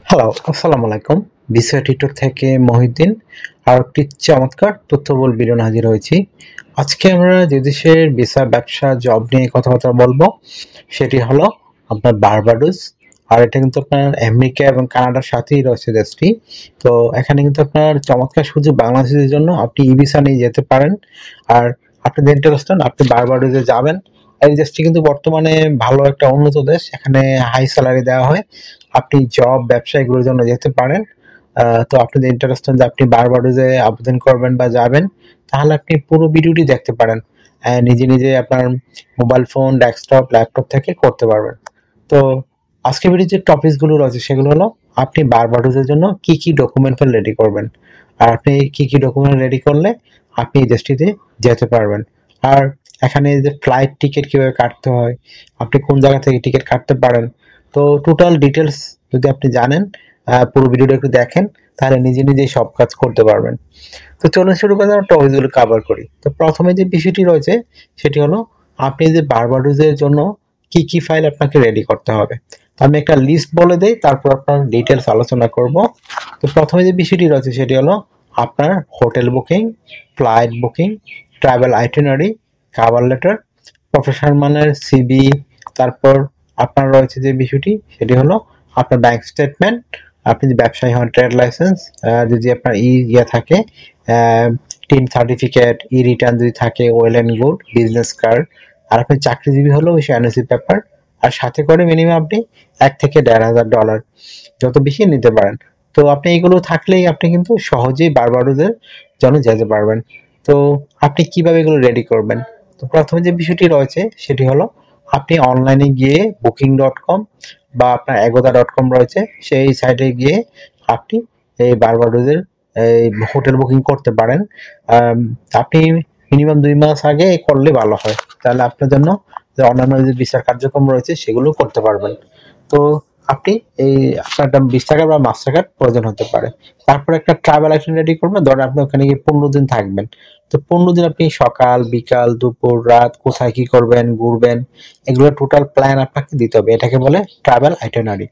Hello, আসসালামু আলাইকুম। Visa tutor থেকে মহিউদ্দিন আর একটি চমৎকার তথ্যবহুল ভিডিও নিয়ে হাজির হয়েছি। আজকে আমরা যে দেশের ভিসা, ব্যবসা, জব নিয়ে কথাবার্তা বলবো সেটি হলো আপনার বারবাডোস। আর এটা কিন্তু আপনার আমেরিকা এবং কানাডার সাথেই রয়েছে দেশটি। তো এখানে কিন্তু আপনার চমৎকার সুযোগ বাংলাদেশিদের জন্য, আপনি ই-ভিসা নিয়ে যেতে পারেন। আর আপনি যদি ইন্টারেস্টেড আপনি বারবাডোসে যাবেন। এই দেশটি কিন্তু বর্তমানে ভালো একটা উন্নত দেশ। এখানে হাই স্যালারি দেওয়া হয়। আপনি জব, ব্যবসা এগুলোর জন্য যেতে পারেন। তো আপনি যদি ইন্টারেস্টেড যে আপনি বারবাডোসে আবেদন করবেন বা যাবেন, তাহলে আপনি পুরো ভিডিওটি দেখতে পারেন। নিজে আপনার মোবাইল ফোন, ডেস্কটপ, ল্যাপটপ থেকে করতে পারবেন। তো আজকের ভিডিওর যে টপিকসগুলো রয়েছে সেগুলো হলো আপনি বারবাডোসের জন্য কি ডকুমেন্ট ফাইল রেডি করবেন। আর আপনি কি ডকুমেন্ট রেডি করলে আপনি এই দেশটিতে যেতে পারবেন। আর এখানে যে ফ্লাইট টিকিট কিভাবে কাটতে হয়, আপনি কোন জায়গা থেকে টিকিট কাটতে পারেন। তো টোটাল ডিটেলস যদি আপনি জানেন, পুরো ভিডিওটা একটু দেখেন, তাহলে নিজেই সব কাজ করতে পারবেন। তো চলুন শুরু করে আমরা টপিকসগুলো কভার করি। তো প্রথমে যে বিষয়টি রয়েছে সেটি হলো আপনি যে বারবাডোসের জন্য কি ফাইল আপনাকে রেডি করতে হবে। তো আমি একটা লিস্ট বলে দেই, তারপর আপনার ডিটেলস আলোচনা করব। তো প্রথমে যে বিষয়টি রয়েছে সেটি হলো আপনার hotel booking, flight booking, travel itinerary, cover letter, professional মানের সিভি, তারপর আপনার রয়েছে যে বিষয়টি সেটি হলো আপনার ব্যাংক স্টেটমেন্ট, আপনি যদি ব্যবসায়ী হন ট্রেড লাইসেন্স, যদি আপনার ইয়ে থাকে টিন সার্টিফিকেট, রিটার্ন যদি থাকে, well and good, business card. আর আপনি চাকরিজীবী হলেও ওই এনওসি পেপার। আর সাথে করে মিনিমাম আপনি $1,000 থেকে $1,500 যত বেশি নিতে পারেন। তো আপনি এগুলো থাকলেই আপনি কিন্তু সহজেই বারবাডোসের জন্য যেতে পারবেন। তো আপনি কিভাবে এগুলো রেডি করবেন? তো প্রথমে যে বিষয়টি রয়েছে সেটি হলো আপনি অনলাইনে গিয়ে booking.com বা আপনার agoda.com রয়েছে, সেই সাইটে গিয়ে আপনি এই বারবাডোসের এই হোটেল বুকিং করতে পারেন। আপনি মিনিমাম 2 মাস আগে করলে ভালো হয়, তাহলে আপনার জন্য যে অন্যান্য যে ভিসার কার্যক্রম রয়েছে সেগুলো করতে পারবেন। তো আপনি এই আপনার একটা ভিসা কার্ড বা মাস্টার কার্ড প্রয়োজন হতে পারে। তারপর একটা ট্রাভেল আইটেনারি রেডি করবেন। ধরেন আপনি ওখানে গিয়ে 15 দিন থাকবেন। তো 15 দিন আপনি সকাল, বিকাল, দুপুর, রাত কোথায় কি করবেন, ঘুরবেন, এগুলো টোটাল প্ল্যান আপনাকে দিতে হবে। এটাকে বলে ট্রাভেল আইটিনারি।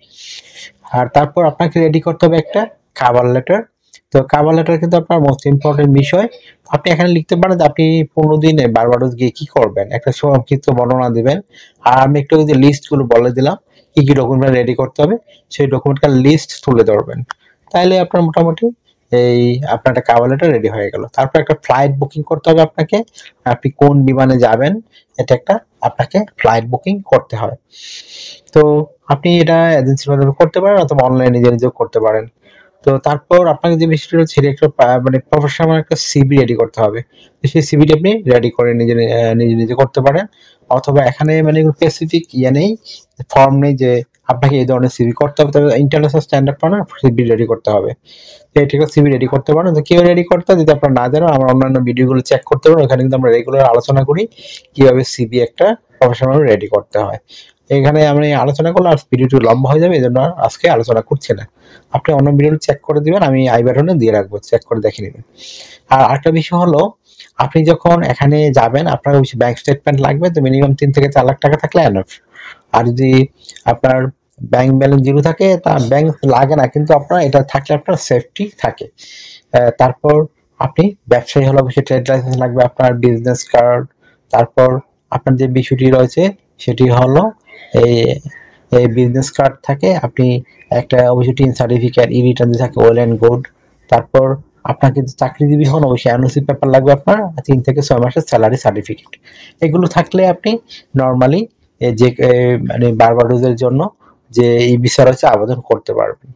আর তারপর আপনাকে রেডি করতে হবে একটা কভার লেটার। তো কভার লেটার কিন্তু আপনার মোস্ট ইম্পর্টেন্ট বিষয়। আপনি এখানে লিখতে পারেন যে আপনি 15 দিনে বারবাডোস গিয়ে কি করবেন, একটা সংক্ষিপ্ত বর্ণনা দিবেন। আর আমি একটু যে লিস্টগুলো বলে দিলাম, কি ডকুমেন্ট রেডি করতে হবে, সেই ডকুমেন্টটার লিস্ট তুলে ধরবেন। তাইলে আপনার মোটামুটি এই আপনার একটা কভার লেটার রেডি হয়ে গেল। তারপর একটা ফ্লাইট বুকিং করতে হবে আপনাকে। আপনি কোন বিমানে যাবেন এটা একটা আপনাকে ফ্লাইট বুকিং করতে হয়। তো আপনি এটা এজেন্সির মাধ্যমে করতে পারেন অথবা অনলাইনে নিজেও করতে পারেন। তো তারপর আপনাকে যে বিষয়টা হচ্ছে সেটা একটা মানে প্রফেশনাল একটা সিভি রেডি করতে হবে। তো সেই সিভিটি আপনি রেডি করে নিজে করতে পারেন। অথবা এখানে মানে স্পেসিফিক ইয়ে নেই, ফর্ম নেই যে আপনাকে এই ধরনের সিভি করতে হবে, তবে ইন্টারন্যাশনাল স্ট্যান্ডার্ড মানে সিভি রেডি করতে হবে। তো এটা একটা সিভি রেডি করতে পারেন। তো কেউ রেডি করতে যদি আপনারা না জানেন, আমার অন্যান্য ভিডিওগুলো চেক করতে পারেন। ওখানে কিন্তু আমরা রেগুলার আলোচনা করি কিভাবে সিভি একটা প্রফেশনাল রেডি করতে হয়। এখানে আমি আলোচনা করলে আর ভিডিওটি লম্বা হয়ে যাবে, এই জন্য আজকে আলোচনা করছি না। আপনি অন্য ভিডিও চেক করে দিবেন, আমি আই বাটনে দিয়ে রাখবো, চেক করে দেখে নেবেন। আর আরেকটা বিষয় হলো আপনি যখন এখানে যাবেন আপনার অবশ্যই ব্যাংক স্টেটমেন্ট লাগবে। তো মিনিমাম 3 থেকে 4 লাখ টাকা থাকলে এনাফ। আর যদি আপনার ব্যাংক ব্যালেন্স জিরো থাকে তা ব্যাংক লাগে না, কিন্তু আপনার এটা থাকলে আপনার সেফটি থাকে। তারপর আপনি ব্যবসায়ী হলে অবশ্যই ট্রেড লাইসেন্স লাগবে, আপনার বিজনেস কার্ড। তারপর আপনার যে বিষয়টি রয়েছে সেটি হলো এই এই বিজনেস কার্ড থাকে, আপনি একটা অবশ্যই টিন সার্টিফিকেট, রিটার্ন থাকে, ওয়েল অ্যান্ড গুড। তারপর আপনাকে চাকরিজীবী হন অবশ্যই এনওসি পেপার লাগবে, আপনার 3 থেকে 6 মাসের স্যালারি সার্টিফিকেট। এগুলো থাকলে আপনি নর্মালি যে মানে বারবাডোসের জন্য যে এই ভিসা রয়েছে আবেদন করতে পারবেন।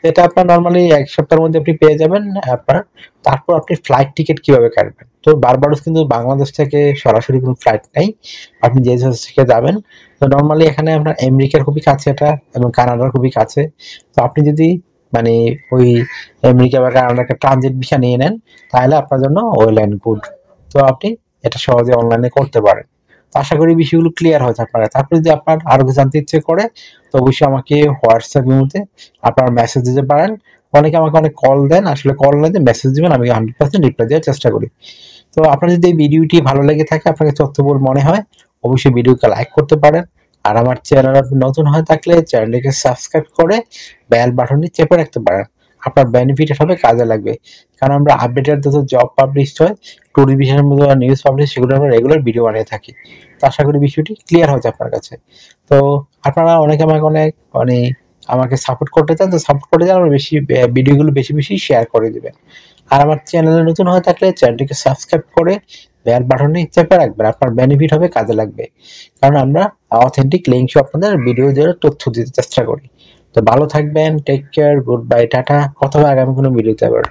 এটা আপনার নর্মালি 1 সপ্তাহের মধ্যে আপনি পেয়ে যাবেন আপনার। তারপর আপনি ফ্লাইট টিকিট কিভাবে কাটবেন? তো বারবাডোস কিন্তু বাংলাদেশ থেকে সরাসরি কোনো ফ্লাইট নেই, আপনি যে দেশ থেকে যাবেন। তো নর্মালি এখানে আপনার আমেরিকার খুবই কাছে এটা, এবং কানাডার খুবই কাছে। তো আপনি যদি মানে ওই আমেরিকা বা কানাডার একটা ট্রানজিট ভিসা নিয়ে নেন, তাহলে আপনার জন্য ওয়েল অ্যান্ড গুড। তো আপনি এটা সহজে অনলাইনে করতে পারেন। তো আশা করি বিষয়গুলো ক্লিয়ার হয়েছে আপনারা। তারপরে যদি আপনার আরো কিছু জানতে ইচ্ছে করে, তো অবশ্যই আমাকে হোয়াটসঅ্যাপের মধ্যে আপনারা মেসেজ দিতে পারেন। অনেকে আমাকে অনেক কল দেন, আসলে কল না দিয়ে মেসেজ দিবেন, আমি 100% রিপ্লাই দেওয়ার চেষ্টা করি। তো আপনার যদি এই ভিডিওটি ভালো লেগে থাকে, আপনাকে তথ্যবহুল মনে হয়, অবশ্যই ভিডিওকে লাইক করতে পারেন। আর আমার চ্যানেল আপনি নতুন হয়ে থাকলে চ্যানেলটিকে সাবস্ক্রাইব করে বেল বাটনটি চেপে রাখতে পারেন। আপনার বেনিফিট হবে, কাজে লাগবে। কারণ আমরা আপডেটেড যত জব পাবলিশ হয়, ট্যুরিজমের মতো নিউজ পাবলিশ, সেগুলো আমরা রেগুলার ভিডিও বানিয়ে থাকি। তো আশা করি বিষয়টি ক্লিয়ার হয়েছে আপনার কাছে। তো আপনারা অনেকে আমাকে সাপোর্ট করতে চান, তো সাপোর্ট করতে চান, আমরা ভিডিওগুলো বেশি শেয়ার করে দিবেন। আর আমার চ্যানেলে নতুন হয়ে থাকলে চ্যানেলটিকে সাবস্ক্রাইব করে বেল বাটনটি চেপে রাখবেন, আপনার বেনিফিট হবে, কাজে লাগবে। কারণ আমরা অথেন্টিক লিঙ্ক সহ আপনাদের ভিডিও দিয়ে তথ্য দিতে চেষ্টা করি। তো ভালো থাকবেন, take care, good bye, tata. কথা হবে আগামী কোনো ভিডিওতে আবার।